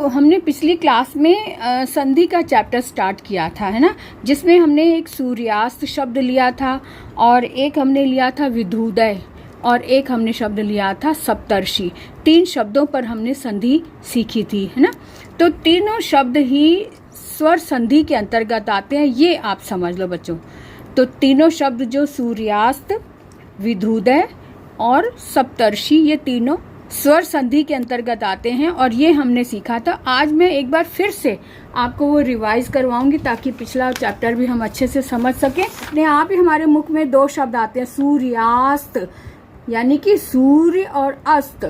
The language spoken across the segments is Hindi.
हमने पिछली क्लास में संधि का चैप्टर स्टार्ट किया था, है ना, जिसमें हमने एक सूर्यास्त शब्द लिया था और एक हमने लिया था विधुदय और एक हमने शब्द लिया था सप्तर्षि। 3 शब्दों पर हमने संधि सीखी थी, है ना। तो तीनों शब्द ही स्वर संधि के अंतर्गत आते हैं, ये आप समझ लो बच्चों। तो तीनों शब्द जो सूर्यास्त, विधुदय और सप्तर्षि, ये तीनों स्वर संधि के अंतर्गत आते हैं और ये हमने सीखा था। आज मैं एक बार फिर से आपको वो रिवाइज करवाऊंगी ताकि पिछला चैप्टर भी हम अच्छे से समझ सकें। अपने आप ही हमारे मुख में 2 शब्द आते हैं, सूर्यास्त यानी कि सूर्य और अस्त,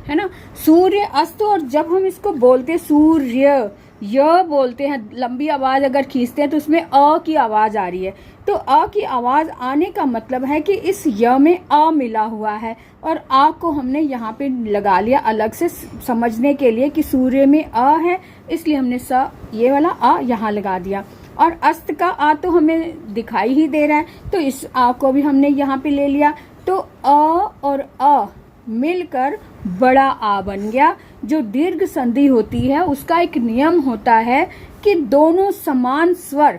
है ना। सूर्य अस्त, और जब हम इसको बोलते हैं सूर्य, य बोलते हैं, लंबी आवाज अगर खींचते हैं तो उसमें अ की आवाज आ रही है। तो अ की आवाज आने का मतलब है कि इस य में अ मिला हुआ है और आ को हमने यहाँ पे लगा लिया अलग से समझने के लिए कि सूर्य में अ है, इसलिए हमने ये वाला आ यहाँ लगा दिया। और अस्त का आ तो हमें दिखाई ही दे रहा है, तो इस आ को भी हमने यहाँ पे ले लिया। तो अ और अ मिलकर बड़ा आ बन गया। जो दीर्घ संधि होती है उसका एक नियम होता है कि दोनों समान स्वर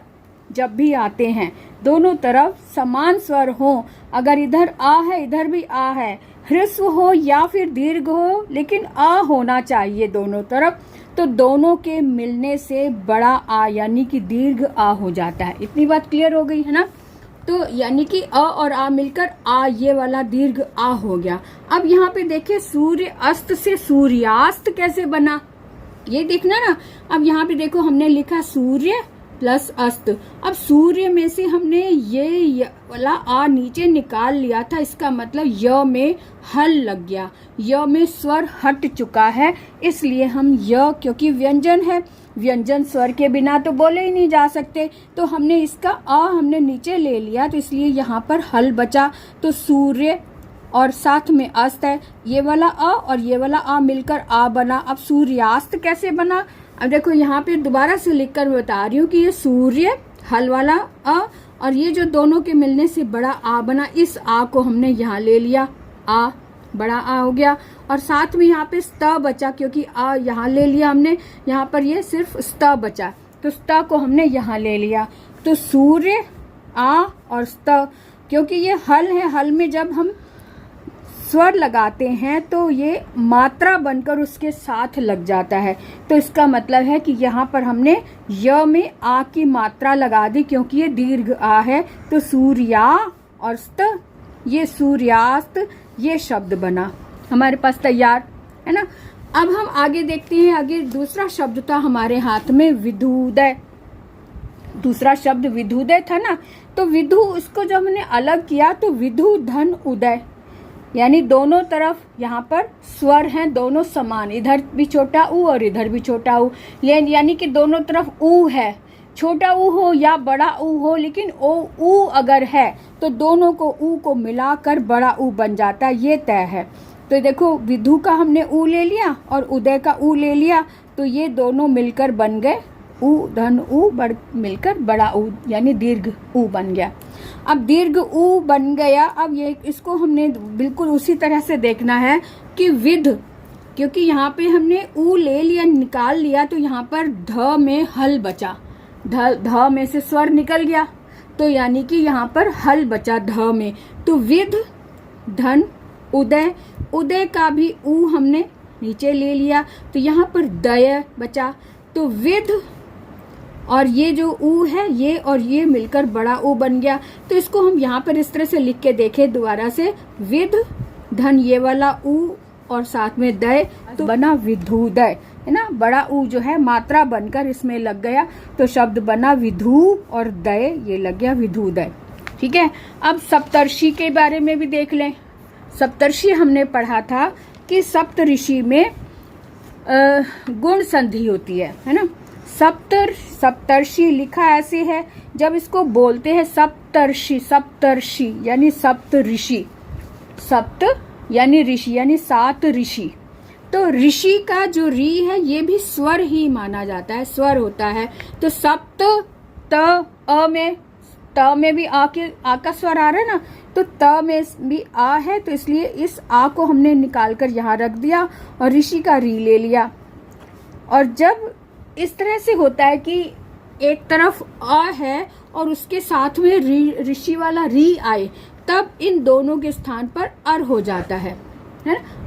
जब भी आते हैं, दोनों तरफ समान स्वर हो, अगर इधर आ है इधर भी आ है, ह्रस्व हो या फिर दीर्घ हो, लेकिन आ होना चाहिए दोनों तरफ, तो दोनों के मिलने से बड़ा आ यानी कि दीर्घ आ हो जाता है। इतनी बात क्लियर हो गई है ना। तो यानी कि अ और आ मिलकर आ, ये वाला दीर्घ आ हो गया। अब यहाँ पे देखिए सूर्य अस्त से सूर्यास्त कैसे बना, ये देखना ना। अब यहाँ पे देखो हमने लिखा सूर्य प्लस अस्त। अब सूर्य में से हमने ये वाला आ नीचे निकाल लिया था, इसका मतलब य में हल लग गया, य में स्वर हट चुका है, इसलिए हम य, क्योंकि व्यंजन है, व्यंजन स्वर के बिना तो बोले ही नहीं जा सकते, तो हमने इसका आ हमने नीचे ले लिया, तो इसलिए यहाँ पर हल बचा। तो सूर्य और साथ में अस्त है, ये वाला आ और ये वाला आ मिलकर आ बना। अब सूर्यास्त कैसे बना, अब देखो यहाँ पे दोबारा से लिखकर बता रही हूँ कि ये सूर्य हल वाला आ और ये जो दोनों के मिलने से बड़ा आ बना, इस आ को हमने यहाँ ले लिया, आ बड़ा आ हो गया। और साथ में यहाँ पे स्त बचा, क्योंकि आ यहाँ ले लिया हमने, यहाँ पर ये सिर्फ स्त बचा, तो स्त को हमने यहाँ ले लिया। तो सूर्य आ और स्त, क्योंकि ये हल है, हल में जब हम स्वर लगाते हैं तो ये मात्रा बनकर उसके साथ लग जाता है, तो इसका मतलब है कि यहाँ पर हमने य में आ की मात्रा लगा दी, क्योंकि ये दीर्घ आ है। तो सूर्या और स्त, ये सूर्यास्त, ये शब्द बना हमारे पास तैयार, है ना। अब हम आगे देखते हैं। आगे दूसरा शब्द था हमारे हाथ में विधुदय। दूसरा शब्द विधुदय था ना, तो विधु, इसको जब हमने अलग किया तो विधु धन उदय, यानी दोनों तरफ यहाँ पर स्वर हैं, दोनों समान, इधर भी छोटा ऊ और इधर भी छोटा ऊ, यानी कि दोनों तरफ ऊ है, छोटा ऊ हो या बड़ा ऊ हो, लेकिन ऊ अगर है तो दोनों को ऊ को मिलाकर बड़ा ऊ बन जाता है, ये तय है। तो देखो विधु का हमने ऊ ले लिया और उदय का ऊ ले लिया, तो ये दोनों मिलकर बन गए ऊ धन ऊ मिलकर बड़ा ऊ, यानी दीर्घ ऊ बन गया। अब दीर्घ ऊ बन गया। अब ये इसको हमने बिल्कुल उसी तरह से देखना है कि विध, क्योंकि यहाँ पे हमने ऊ ले लिया, निकाल लिया, तो यहाँ पर ध में हल बचा, ध में से स्वर निकल गया, तो यानी कि यहाँ पर हल बचा ध में। तो विध धन उदय, उदय का भी ऊ हमने नीचे ले लिया, तो यहाँ पर दय बचा। तो विध और ये जो ऊ है, ये और ये मिलकर बड़ा ऊ बन गया। तो इसको हम यहाँ पर इस तरह से लिख के देखें दोबारा से, विध धन ये वाला ऊ और साथ में दय, तो बना विधुदय, है ना। बड़ा ऊ जो है मात्रा बनकर इसमें लग गया, तो शब्द बना विधु और दय, ये लग गया विधुदय। ठीक है। अब सप्तर्षि के बारे में भी देख लें। सप्तर्षि हमने पढ़ा था कि सप्तऋषि में गुण संधि होती है ना। सप्तर्षि लिखा ऐसे है, जब इसको बोलते हैं सप्तर्षि, सप्तर्षि यानी सप्त ऋषि, सप्त यानी ऋषि यानी 7 ऋषि। तो ऋषि का जो री है ये भी स्वर ही माना जाता है, स्वर होता है। तो सप्त, त में भी आ का स्वर आ रहा है ना, तो त में भी आ है, तो इसलिए इस आ को हमने निकाल कर यहाँ रख दिया और ऋषि का री ले लिया। और जब इस तरह से होता है कि एक तरफ अ है और उसके साथ में ऋषि वाला री आए, तब इन दोनों के स्थान पर अर हो जाता है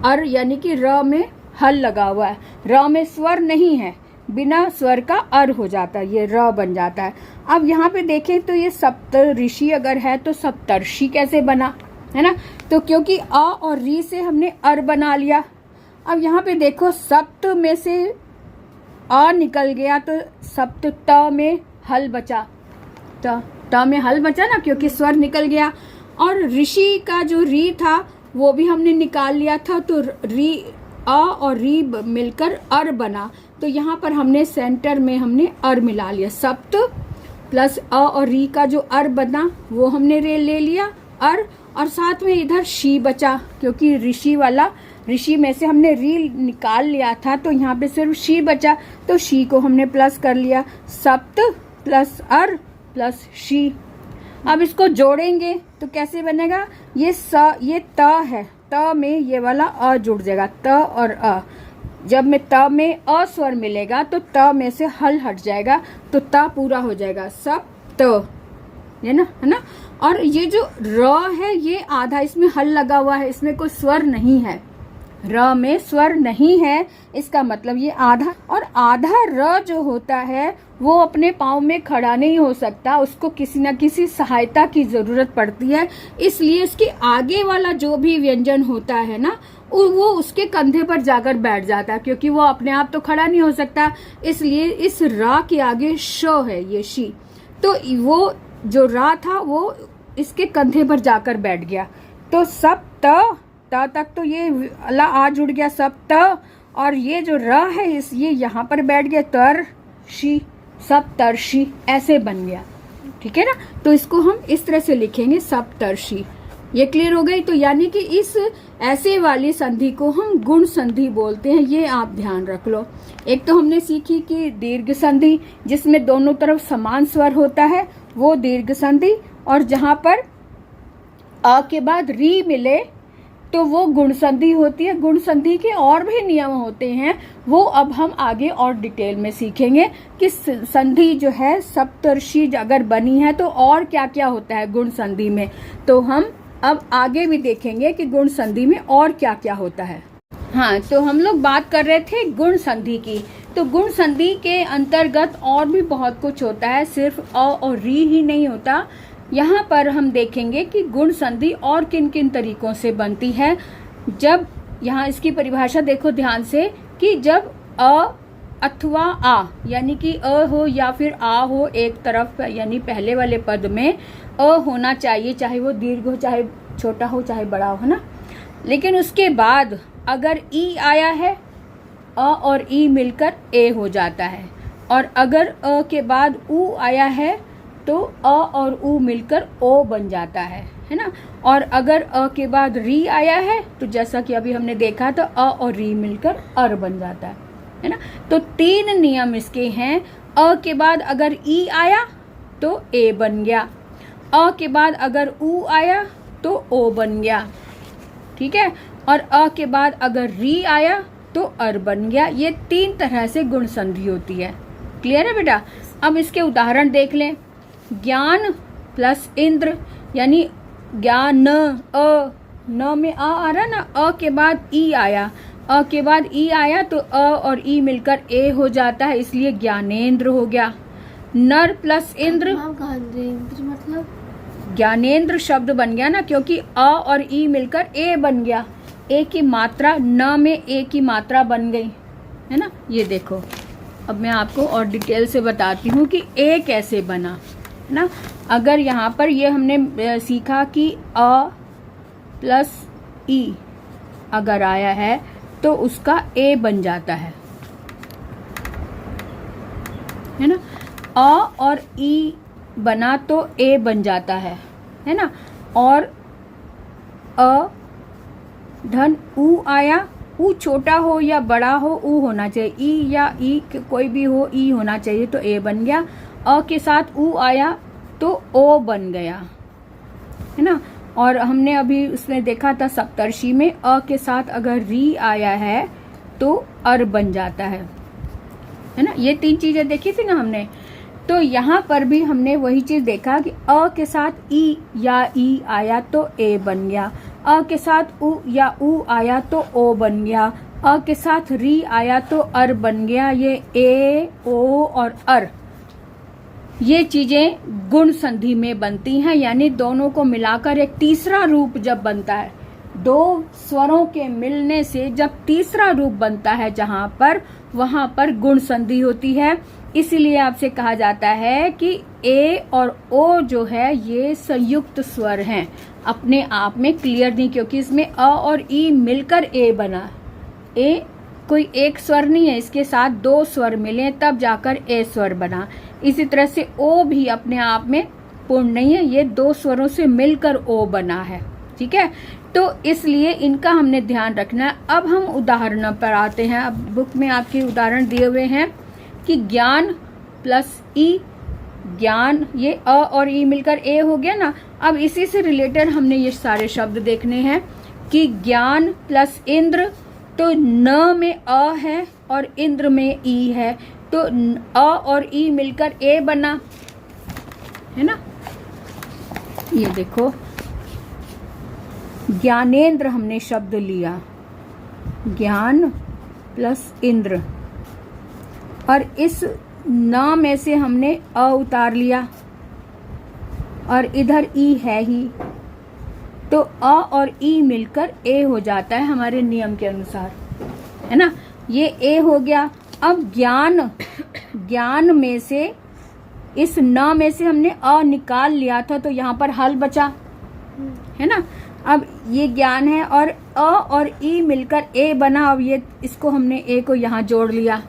अर, यानी कि र में हल लगा हुआ है, र में स्वर नहीं है, बिना स्वर का अर हो जाता है, ये र बन जाता है। अब यहाँ पे देखें तो ये सप्त ऋषि अगर है तो सप्तर्षि कैसे बना, है ना, तो क्योंकि अ और री से हमने अर बना लिया। अब यहाँ पे देखो सप्त में से अ निकल गया तो सप्त त में हल बचा, त में हल बचा ना, क्योंकि स्वर निकल गया। और ऋषि का जो री था वो भी हमने निकाल लिया था, तो री अ और री मिलकर अर बना, तो यहाँ पर हमने सेंटर में हमने अर मिला लिया, सप्त प्लस अ और री का जो अर बना वो हमने ले लिया अर, और साथ में इधर शी बचा, क्योंकि ऋषि में से हमने री निकाल लिया था तो यहाँ पे सिर्फ शी बचा, तो शी को हमने प्लस कर लिया, सप्त प्लस अर प्लस शी। अब इसको जोड़ेंगे तो कैसे बनेगा, ये त है, त में ये वाला अ जुड़ जाएगा, त और अ, जब में त में अ स्वर मिलेगा तो त में से हल हट जाएगा, तो त पूरा हो जाएगा, सब त, है ना। और ये जो र है ये आधा, इसमें हल लगा हुआ है, इसमें कोई स्वर नहीं है, र में स्वर नहीं है, इसका मतलब ये आधा। और आधा र जो होता है वो अपने पाँव में खड़ा नहीं हो सकता, उसको किसी न किसी सहायता की जरूरत पड़ती है, इसलिए इसके आगे वाला जो भी व्यंजन होता है ना वो उसके कंधे पर जाकर बैठ जाता है, क्योंकि वो अपने आप तो खड़ा नहीं हो सकता, इसलिए इस रा के आगे श है, ये शी, तो वो जो रा था वो इसके कंधे पर जाकर बैठ गया, तो सब त तक तो ये अला आ जुड़ गया, सब त, और ये जो र है ये यहाँ पर बैठ गया, तर शी, सब तरशी ऐसे बन गया, ठीक है ना। तो इसको हम इस तरह से लिखेंगे, सब तरशी। ये क्लियर हो गई। तो यानी कि इस ऐसे वाली संधि को हम गुण संधि बोलते हैं, ये आप ध्यान रख लो। एक तो हमने सीखी कि दीर्घ संधि जिसमें दोनों तरफ समान स्वर होता है वो दीर्घ संधि, और जहां पर अ के बाद री मिले तो वो गुण संधि होती है। गुण संधि के और भी नियम होते हैं, वो अब हम आगे और डिटेल में सीखेंगे कि संधि जो है सप्तर्षि अगर बनी है तो और क्या क्या होता है गुण संधि में, तो हम अब आगे भी देखेंगे कि गुण संधि में और क्या क्या होता है। हाँ, तो हम लोग बात कर रहे थे गुण संधि की, तो गुण संधि के अंतर्गत और भी बहुत कुछ होता है, सिर्फ अ और री ही नहीं होता। यहाँ पर हम देखेंगे कि गुण संधि और किन किन तरीकों से बनती है। जब यहाँ इसकी परिभाषा देखो ध्यान से कि जब अ अथवा आ, यानी कि अ हो या फिर आ हो एक तरफ, यानी पहले वाले पद में अ होना चाहिए, चाहे वो दीर्घ हो, चाहे छोटा हो, चाहे बड़ा हो, ना। लेकिन उसके बाद अगर ई आया है, अ और ई मिलकर ए हो जाता है, और अगर अ के बाद उ आया है तो अ और उ मिलकर ओ बन जाता है ना। और अगर अ के बाद री आया है तो जैसा कि अभी हमने देखा तो अ और री मिलकर अर बन जाता है ना। तो तीन नियम इसके हैं। अ के बाद अगर ई आया तो ए बन गया, अ के बाद अगर उ आया तो ओ बन गया, ठीक है, और अ के बाद अगर री आया तो अर बन गया। ये तीन तरह से गुण संधि होती है। क्लियर है बेटा। अब इसके उदाहरण देख लें। ज्ञान प्लस इंद्र, यानी ज्ञान न में आ रहा ना, अ के बाद ई आया, अ के बाद ई आया तो अ और ई मिलकर ए हो जाता है, इसलिए ज्ञानेंद्र हो गया। नर प्लस इंद्र, मतलब ज्ञानेंद्र शब्द बन गया ना, क्योंकि अ और ई मिलकर ए बन गया। ए की मात्रा, न में ए की मात्रा बन गई, है ना। ये देखो, अब मैं आपको और डिटेल से बताती हूँ कि ए कैसे बना, है ना। अगर यहाँ पर ये हमने सीखा कि अ प्लस ई अगर आया है तो उसका ए बन जाता है ना। अ और ई बना तो ए बन जाता है ना। और अ धन उ आया, उ छोटा हो या बड़ा हो उ होना चाहिए, ई या ई कोई भी हो ई होना चाहिए, तो ए बन गया। अ के साथ उ आया तो ओ बन गया, है ना। और हमने अभी उसमें देखा था सप्तर्षि में अ के साथ अगर री आया है तो अर बन जाता है, है ना, ये 3 चीजें देखी थी ना हमने। तो यहाँ पर भी हमने वही चीज देखा कि अ के साथ ई या ई आया तो ए बन गया, अ के साथ उ या उ आया तो ओ बन गया, अ के साथ री आया तो अर बन गया। ये ए, ओ और अर, ये चीजें गुण संधि में बनती हैं, यानी दोनों को मिलाकर एक तीसरा रूप जब बनता है, दो स्वरों के मिलने से जब तीसरा रूप बनता है जहां पर, वहां पर गुण संधि होती है। इसीलिए आपसे कहा जाता है कि ए और ओ जो है ये संयुक्त स्वर हैं, अपने आप में क्लियर नहीं, क्योंकि इसमें अ और ई मिलकर ए बना। ए कोई एक स्वर नहीं है, इसके साथ 2 स्वर मिले तब जाकर ए स्वर बना। इसी तरह से ओ भी अपने आप में पूर्ण नहीं है, ये 2 स्वरों से मिलकर ओ बना है। ठीक है, तो इसलिए इनका हमने ध्यान रखना है। अब हम उदाहरण पर आते हैं। अब बुक में आपके उदाहरण दिए हुए हैं कि ज्ञान प्लस ई, ज्ञान, ये अ और ई मिलकर ए हो गया ना। अब इसी से रिलेटेड हमने ये सारे शब्द देखने हैं कि ज्ञान प्लस इंद्र, तो न में अ है और इंद्र में ई है, तो अ और ई मिलकर ए बना, है ना। ये देखो, ज्ञानेंद्र हमने शब्द लिया, ज्ञान प्लस इंद्र, और इस न में से हमने अ उतार लिया और इधर ई है ही, तो अ और ई मिलकर ए हो जाता है हमारे नियम के अनुसार, है ना। ये ए हो गया। अब ज्ञान, ज्ञान में से इस न में से हमने अ निकाल लिया था, तो यहाँ पर हल बचा, है ना। अब ये ज्ञान है और अ और ई मिलकर ए बना। अब ये इसको हमने ए को यहाँ जोड़ लिया,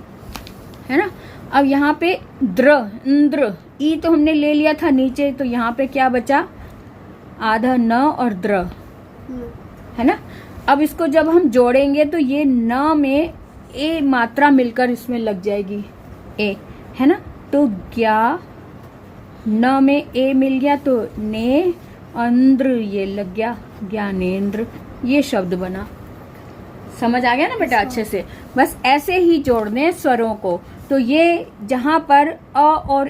है ना। अब यहाँ पे द्र, इंद्र, ई तो हमने ले लिया था नीचे, तो यहाँ पे क्या बचा, आधा न और द्र, है ना। अब इसको जब हम जोड़ेंगे तो ये न में ए मात्रा मिलकर इसमें लग जाएगी ए, है ना। तो ज्ञा, न में ए मिल गया तो ने, अंद्र ये लग गया, ज्ञानेंद्र, ये शब्द बना। समझ आ गया ना बेटा अच्छे से। बस ऐसे ही जोड़ने स्वरों को। तो ये जहां पर अ और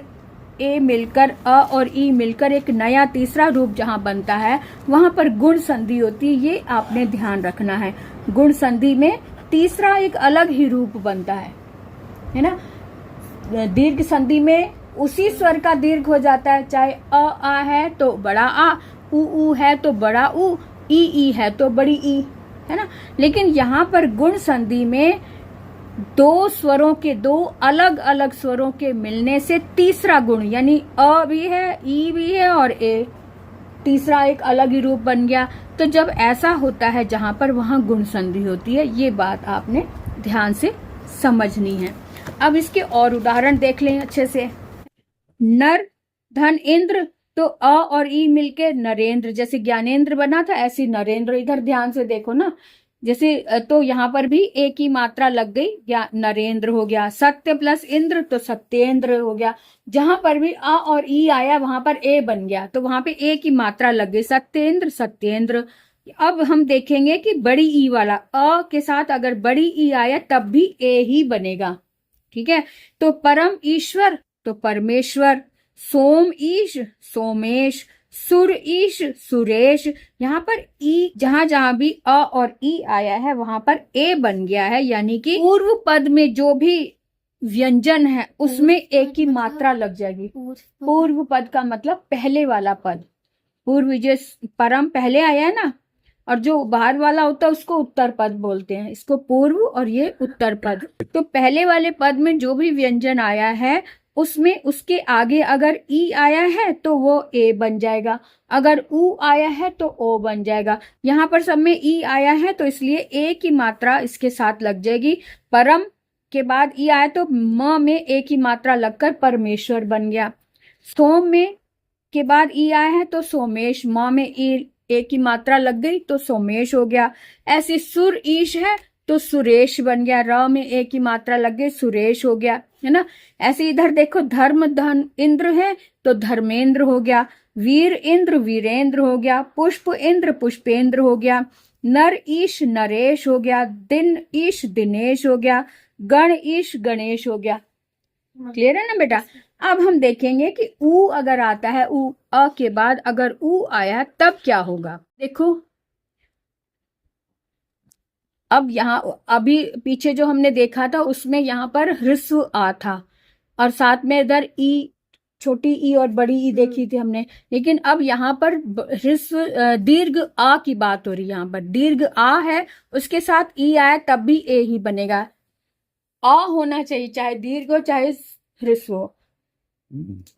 ए मिलकर, अ और ई मिलकर एक नया तीसरा रूप जहां बनता है, वहां पर गुण संधि होती है। ये आपने ध्यान रखना है। गुण संधि में तीसरा एक अलग ही रूप बनता है ना। दीर्घ संधि में उसी स्वर का दीर्घ हो जाता है, चाहे अ आ है तो बड़ा आ, उ है तो बड़ा उ, ई है तो बड़ी ई, है ना। लेकिन यहाँ पर गुण संधि में 2 स्वरों के, 2 अलग अलग स्वरों के मिलने से तीसरा गुण, यानी अ भी है, ई भी है और ए, तीसरा एक अलग ही रूप बन गया। तो जब ऐसा होता है जहां पर, वहां गुण संधि होती है। ये बात आपने ध्यान से समझनी है। अब इसके और उदाहरण देख लें अच्छे से। नर, धन, इंद्र, तो अ और ई मिलके नरेंद्र, जैसे ज्ञानेंद्र बना था ऐसे नरेंद्र। इधर ध्यान से देखो ना, जैसे तो यहाँ पर भी ए की मात्रा लग गई, या नरेंद्र हो गया। सत्य प्लस इंद्र तो सत्येंद्र हो गया। जहां पर भी अ और ई आया वहां पर ए बन गया, तो वहां पे ए की मात्रा लग गई, सत्येंद्र, सत्येंद्र। अब हम देखेंगे कि बड़ी ई वाला, अ के साथ अगर बड़ी ई आया तब भी ए ही बनेगा। ठीक है, तो परम ईश्वर तो परमेश्वर, सोम ईश सोमेश, सुर ईश सुरेश। यहाँ पर ई, जहां जहां भी अ और ई आया है वहां पर ए बन गया है, यानी कि पूर्व पद में जो भी व्यंजन है उसमें ए की मात्रा लग जाएगी। पूर्व पद का मतलब पहले वाला पद। पूर्व जो परम पहले आया है ना, और जो बाहर वाला होता है उसको उत्तर पद बोलते हैं। इसको पूर्व और ये उत्तर पद। तो पहले वाले पद में जो भी व्यंजन आया है उसमें उसके आगे अगर ई आया है तो वो ए बन जाएगा, अगर उ आया है तो ओ बन जाएगा। यहाँ पर सब में ई आया है तो इसलिए ए की मात्रा इसके साथ लग जाएगी। परम के बाद ई आया तो म में ए की मात्रा लगकर परमेश्वर बन गया। सोम में के बाद ई आया है तो सोमेश, म में ए की मात्रा लग गई तो सोमेश हो गया। ऐसे सुर ईश है तो सुरेश बन गया, र में ए की मात्रा लग गई सुरेश हो गया, है ना। ऐसे इधर देखो, धर्म धन इंद्र है तो धर्मेंद्र हो गया, वीर इंद्र वीरेंद्र हो गया, पुष्प इंद्र पुष्पेंद्र हो गया, नर ईश नरेश हो गया, दिन ईश दिनेश हो गया, गण ईश गणेश हो गया। क्लियर है ना बेटा। अब हम देखेंगे कि ऊ अगर आता है, ऊ अ के बाद अगर ऊ आया तब क्या होगा। देखो अब यहाँ अभी पीछे जो हमने देखा था उसमें यहाँ पर ह्रस्व आ था और साथ में इधर ई, छोटी ई और बड़ी ई देखी थी हमने। लेकिन अब यहाँ पर ह्रस्व दीर्घ आ की बात हो रही है। यहाँ पर दीर्घ आ है, उसके साथ ई आया तब भी ए ही बनेगा। आ होना चाहिए, चाहे दीर्घ हो चाहे ह्रस्व हो।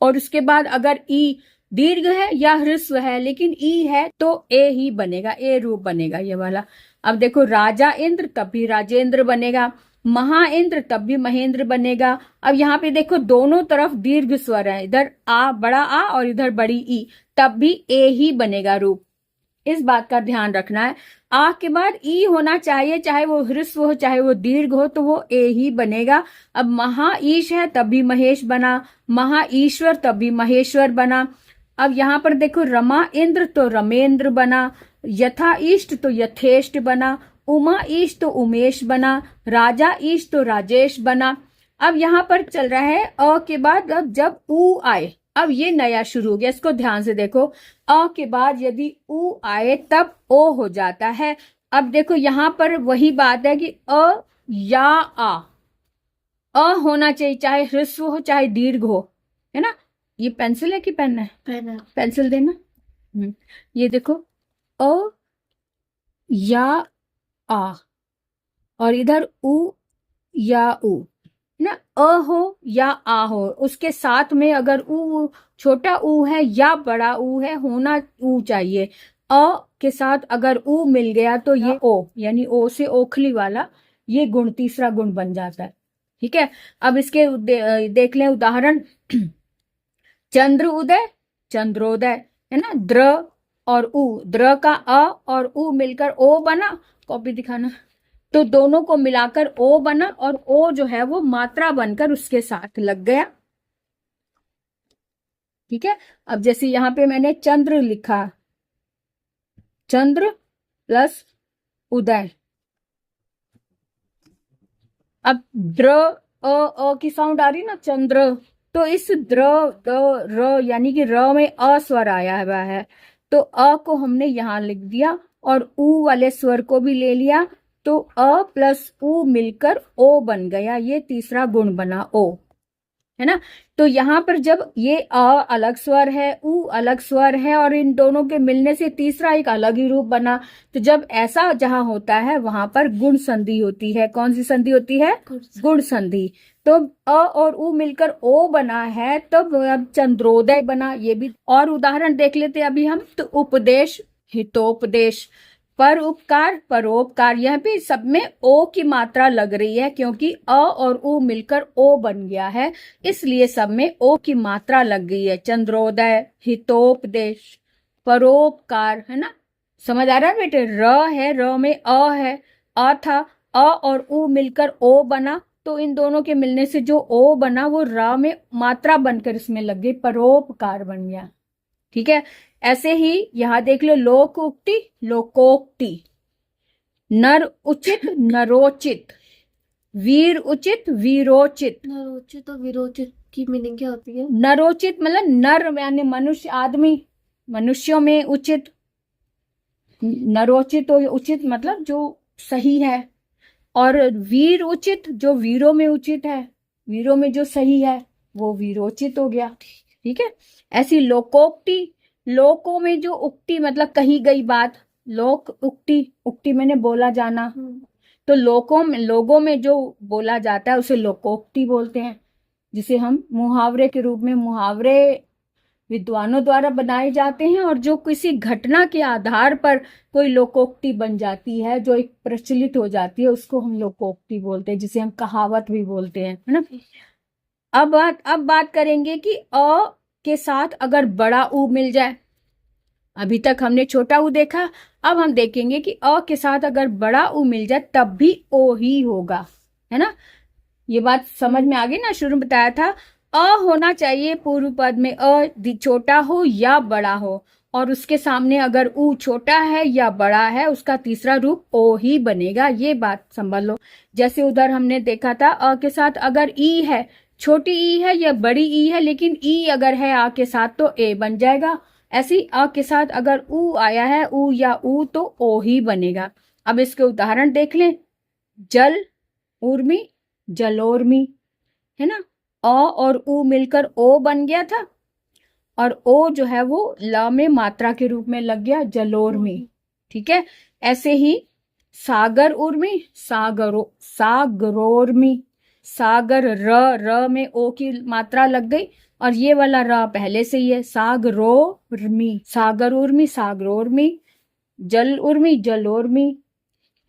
और उसके बाद अगर ई दीर्घ है या ह्रस्व है लेकिन ई है तो ए ही बनेगा, ए रूप बनेगा ये वाला। अब देखो राजा इंद्र तब भी राजेंद्र बनेगा, महाइंद्र तब भी महेंद्र बनेगा। अब यहाँ पे देखो दोनों तरफ दीर्घ स्वर है, इधर आ बड़ा आ और इधर बड़ी ई, तब भी ए ही बनेगा रूप। इस बात का ध्यान रखना है। आ के बाद ई होना चाहिए, चाहे वो ह्रस्व हो चाहे वो दीर्घ हो, तो वो ए ही बनेगा। अब महाईश है तब भी महेश बना, महाईश्वर तब भी महेश्वर बना। अब यहाँ पर देखो रमा इंद्र तो रमेंद्र बना, यथा इष्ट तो यथेष्ट बना, उमा ईश तो उमेश बना, राजा ईश तो राजेश बना। अब यहाँ पर चल रहा है अ के बाद अब जब ऊ आए, अब ये नया शुरू हो गया, इसको ध्यान से देखो। अ के बाद यदि ऊ आए तब ओ हो जाता है। अब देखो यहाँ पर वही बात है कि अ या आ, अ होना चाहिए, चाहे ह्रस्व हो चाहे दीर्घ हो, है ना। ये पेंसिल है कि पेन है? पेन है। पेंसिल देना। ये देखो अ या आ और इधर उ या उ ना, अ हो या आ हो, उसके साथ में अगर ऊ छोटा ऊ है या बड़ा ऊ है होना ऊ चाहिए। अ के साथ अगर ऊ मिल गया तो ये ओ, यानी ओ से ओखली वाला ये गुण, तीसरा गुण बन जाता है। ठीक है, अब इसके देख लें उदाहरण। चंद्र उदय, चंद्रोदय, है ना। द्र और उ, द्र का अ और उ मिलकर ओ बना, कॉपी दिखाना, तो दोनों को मिलाकर ओ बना और ओ जो है वो मात्रा बनकर उसके साथ लग गया। ठीक है, अब जैसे यहां पे मैंने चंद्र लिखा, चंद्र प्लस उदय। अब द्र अ की साउंड आ रही ना, चंद्र, तो इस द्र र यानी कि र में अ स्वर आया हुआ है, तो अ को हमने यहां लिख दिया और उ वाले स्वर को भी ले लिया, तो अ प्लस उ मिलकर ओ बन गया, ये तीसरा गुण बना ओ, है ना। तो यहाँ पर जब ये अ अलग स्वर है, उ अलग स्वर है और इन दोनों के मिलने से तीसरा एक अलग ही रूप बना, तो जब ऐसा जहां होता है वहां पर गुण संधि होती है। कौन सी संधि होती है? गुण संधि। तो अ और उ मिलकर ओ बना है, तब अब चंद्रोदय बना। ये भी और उदाहरण देख लेते अभी हम। तो उपदेश, हितोपदेश, पर उपकार, परोपकार, यह भी सब में ओ की मात्रा लग रही है क्योंकि अ और उ मिलकर ओ बन गया है, इसलिए सब में ओ की मात्रा लग गई है। चंद्रोदय, हितोपदेश, परोपकार, है ना। समझ आ रहा है बेटे? र है, र में अ है, अ था, अ और उ मिलकर ओ बना, तो इन दोनों के मिलने से जो ओ बना वो र में मात्रा बनकर इसमें लग गई, परोपकार बन गया। ठीक है, ऐसे ही यहां देख लो लोक उक्ति, लोकोक्ति, नर उचित, नरोचित, वीर उचित, वीरोचित। नरोचित और विरोचित की मीनिंग क्या होती है? नरोचित मतलब नर यानी मनुष्य, आदमी, मनुष्यों में उचित। नरोचित तो उचित मतलब जो सही है, और वीर उचित जो वीरों में उचित है, वीरों में जो सही है वो वीरोचित हो गया। ठीक है, ऐसी लोकोक्ति, लोकों में जो उक्ति मतलब कही गई बात, लोक उक्ति, उक्ति मैंने बोला जाना, तो लोगों में जो बोला जाता है उसे लोकोक्ति बोलते हैं, जिसे हम मुहावरे के रूप में, मुहावरे विद्वानों द्वारा बनाए जाते हैं और जो किसी घटना के आधार पर कोई लोकोक्ति बन जाती है, जो एक प्रचलित हो जाती है, उसको हम लोकोक्ति बोलते हैं, जिसे हम कहावत भी बोलते हैं, है ना। अब बात करेंगे कि अ के साथ अगर बड़ा ऊ मिल जाए। अभी तक हमने छोटा ऊ देखा, अब हम देखेंगे कि अ के साथ अगर बड़ा ऊ मिल जाए तब भी ओ ही होगा, है ना। ये बात समझ में आ गई ना? शुरू में बताया था अ होना चाहिए पूर्व पद में, अ छोटा हो या बड़ा हो, और उसके सामने अगर ऊ छोटा है या बड़ा है उसका तीसरा रूप ओ ही बनेगा, ये बात समझ लो। जैसे उधर हमने देखा था अ के साथ अगर ई है छोटी ई है या बड़ी ई है, लेकिन ई अगर है आ के साथ तो ए बन जाएगा। ऐसे ही आ के साथ अगर ऊ आया है, ऊ या ऊ, तो ओ ही बनेगा। अब इसके उदाहरण देख लें। जल उर्मी, जलोर्मी, है ना। अ और ऊ मिलकर ओ बन गया था, और ओ जो है वो ल में मात्रा के रूप में लग गया, जलोर्मी। ठीक है। ऐसे ही सागर उर्मी, सागरोर्मी। सागर र में ओ की मात्रा लग गई, और ये वाला र पहले से ही है, सागरोर्मी, सागर उर्मी, सागरोर्मी। जल उर्मी, जलोर्मी,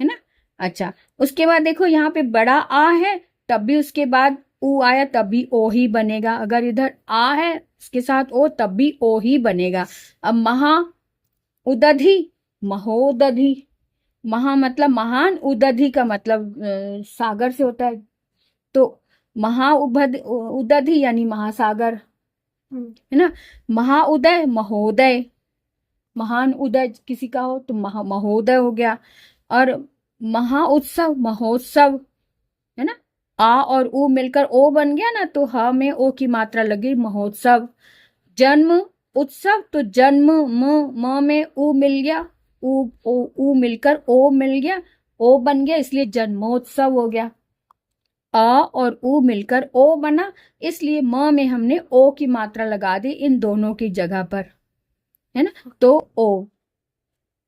है ना। अच्छा, उसके बाद देखो यहाँ पे बड़ा आ है, तब भी उसके बाद ऊ आया, तब भी ओ ही बनेगा। अगर इधर आ है उसके साथ ओ, तब भी ओ ही बनेगा। अब महा उदधि, महोदधि। महा मतलब महान, उदधि का मतलब सागर से होता है, तो उदधि यानी महासागर, है ना। महाउदय, महोदय। महान उदय किसी का हो तो महोदय हो गया। और महाउत्सव, महोत्सव, है ना। आ और ऊ मिलकर ओ बन गया ना, तो ह में ओ की मात्रा लगी, महोत्सव। जन्म उत्सव, तो जन्म म में ऊ मिल गया, ऊ मिलकर ओ मिल गया, ओ बन गया, इसलिए जन्मोत्सव हो गया। अ और ऊ मिलकर ओ बना, इसलिए म में हमने ओ की मात्रा लगा दी इन दोनों की जगह पर, है ना। तो ओ,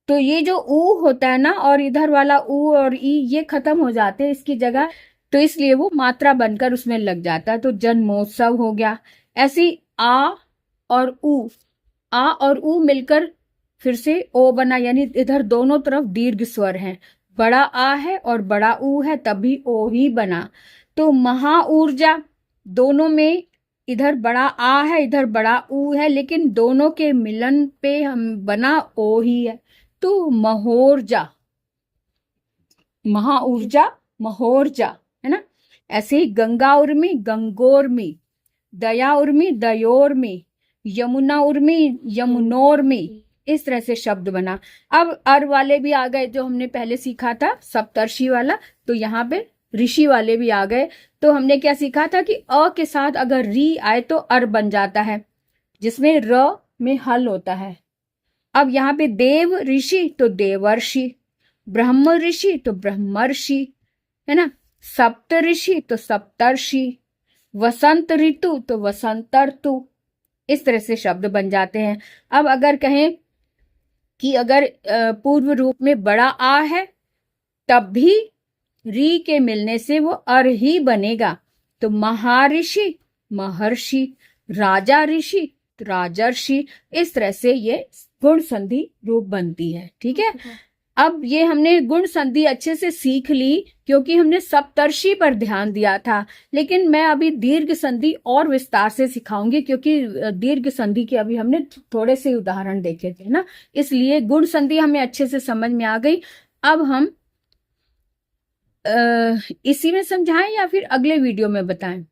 तो ये जो ऊ होता है ना, और इधर वाला ऊ और ई, ये खत्म हो जाते हैं इसकी जगह, तो इसलिए वो मात्रा बनकर उसमें लग जाता है, तो जन्मोत्सव हो गया। ऐसी आ और ऊ मिलकर फिर से ओ बना, यानी इधर दोनों तरफ दीर्घ स्वर हैं। बड़ा आ है और बड़ा ऊ है, तभी ओ ही बना। तो महा ऊर्जा, दोनों में इधर बड़ा आ है, इधर बड़ा ऊ है, लेकिन दोनों के मिलन पे हम बना ओ ही है, तो महोर्जा, महा ऊर्जा, महोर्जा, है ना। ऐसे ही गंगा उर्मी, गंगोर्मी। दया उर्मी, दयोर्मी। यमुना उर्मी, यमुनोर्मी। इस तरह से शब्द बना। अब अर वाले भी आ गए, जो हमने पहले सीखा था सप्तर्षि वाला, तो यहाँ पे ऋषि वाले भी आ गए। तो हमने क्या सीखा था कि अ के साथ अगर री आए तो अर बन जाता है, जिसमें र में हल होता है। अब यहाँ पे देव ऋषि तो देवर्षि, ब्रह्म ऋषि तो ब्रह्मर्षि, है ना। सप्त ऋषि तो सप्तर्षि, वसंत ऋतु तो वसंतर्तु। इस तरह से शब्द बन जाते हैं। अब अगर कहें कि अगर पूर्व रूप में बड़ा आ है, तब भी री के मिलने से वो अर ही बनेगा, तो महर्षि, महर्षि। राजा ऋषि तो राजर्षि। इस तरह से ये गुण संधि रूप बनती है। ठीक है। अब ये हमने गुण संधि अच्छे से सीख ली, क्योंकि हमने सप्तर्षि पर ध्यान दिया था, लेकिन मैं अभी दीर्घ संधि और विस्तार से सिखाऊंगी, क्योंकि दीर्घ संधि के अभी हमने थोड़े से उदाहरण देखे थे ना, इसलिए गुण संधि हमें अच्छे से समझ में आ गई। अब हम इसी में समझाएं या फिर अगले वीडियो में बताएं?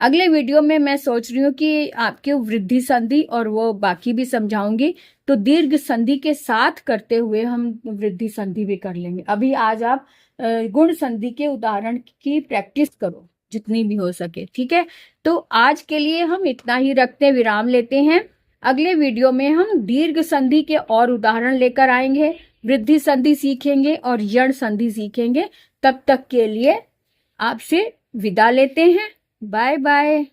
अगले वीडियो में मैं सोच रही हूँ कि आपके वृद्धि संधि और वो बाकी भी समझाऊंगी, तो दीर्घ संधि के साथ करते हुए हम वृद्धि संधि भी कर लेंगे। अभी आज आप गुण संधि के उदाहरण की प्रैक्टिस करो जितनी भी हो सके। ठीक है। तो आज के लिए हम इतना ही रखते, विराम लेते हैं। अगले वीडियो में हम दीर्घ संधि के और उदाहरण लेकर आएंगे, वृद्धि संधि सीखेंगे और यण संधि सीखेंगे। तब तक के लिए आपसे विदा लेते हैं। Bye bye.